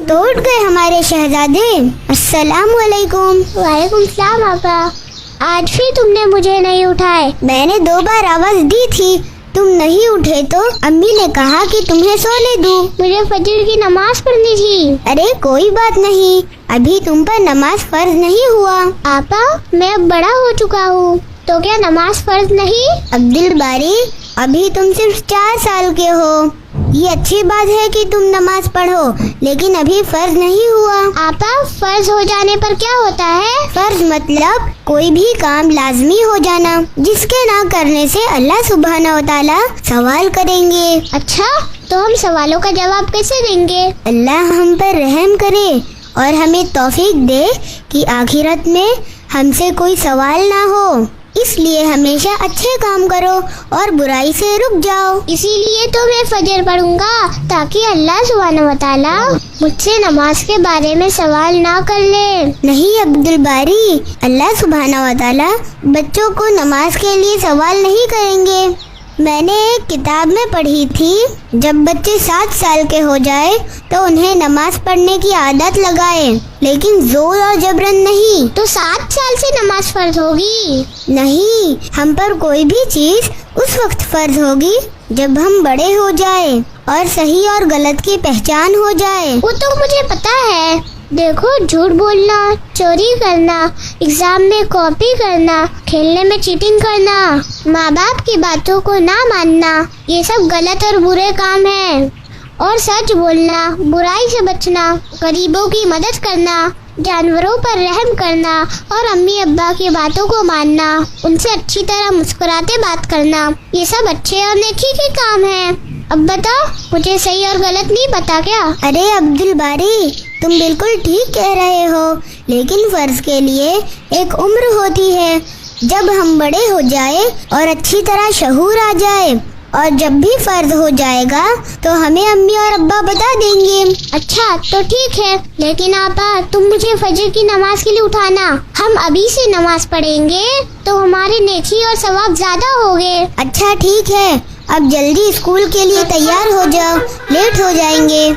तो उठ गए हमारे शहजादे। अस्सलाम वालेकुम। वालेकुम सलाम आपा। आज फिर तुमने मुझे नहीं उठाए। मैंने 2 बार आवाज दी थी, तुम नहीं उठे तो अम्मी ने कहा कि तुम्हें सोने दूं। मुझे फजर की नमाज पढ़नी थी। अरे कोई बात नहीं, अभी तुम पर नमाज फर्ज नहीं हुआ। आपा मैं अब बड़ा हो चुका हूँ, तो क्या नमाज फर्ज नहीं? अब्दुल बारी, अभी तुम सिर्फ 4 साल के हो। ये अच्छी बात है कि तुम नमाज पढ़ो, लेकिन अभी फर्ज नहीं हुआ। आपा फर्ज हो जाने पर क्या होता है? फर्ज मतलब कोई भी काम लाजमी हो जाना, जिसके ना करने से अल्लाह सुब्हानहू व तआला सवाल करेंगे। अच्छा, तो हम सवालों का जवाब कैसे देंगे? अल्लाह हम पर रहम करे और हमें तौफीक दे कि आखिरत में हमसे कोई सवाल ना हो। इसलिए हमेशा अच्छे काम करो और बुराई से रुक जाओ। इसीलिए तो मैं फजर पढ़ूंगा, ताकि अल्लाह सुब्हानहू व तआला मुझसे नमाज के बारे में सवाल ना कर ले। नहीं अब्दुल बारी, अल्लाह सुब्हानहू व तआला बच्चों को नमाज के लिए सवाल नहीं करेंगे। मैंने एक किताब में पढ़ी थी, जब बच्चे 7 साल के हो जाए तो उन्हें नमाज पढ़ने की आदत लगाए, लेकिन जोर और जबरन नहीं। तो 7 साल से नमाज फर्ज होगी? नहीं, हम पर कोई भी चीज उस वक्त फर्ज होगी जब हम बड़े हो जाए और सही और गलत की पहचान हो जाए। वो तो मुझे पता है। देखो, झूठ बोलना, चोरी करना, एग्जाम में कॉपी करना, खेलने में चीटिंग करना, माँ बाप की बातों को ना मानना, ये सब गलत और बुरे काम हैं। और सच बोलना, बुराई से बचना, गरीबों की मदद करना, जानवरों पर रहम करना और अम्मी अब्बा की बातों को मानना, उनसे अच्छी तरह मुस्कुराते बात करना, ये सब अच्छे और नेकी के काम हैं। अब बताओ, मुझे सही और गलत नहीं पता क्या? अरे अब्दुल बारी, तुम बिल्कुल ठीक कह रहे हो, लेकिन फर्ज के लिए एक उम्र होती है, जब हम बड़े हो जाए और अच्छी तरह शऊर आ जाए, और जब भी फर्ज हो जाएगा तो हमें अम्मी और अब्बा बता देंगे। अच्छा, तो ठीक है, लेकिन आपा तुम मुझे फजर की नमाज के लिए उठाना। हम अभी से नमाज पढ़ेंगे तो हमारे नेकी और सवाब ज्यादा होंगे। अच्छा ठीक है, अब जल्दी स्कूल के लिए तैयार हो जाओ, लेट हो जाएंगे।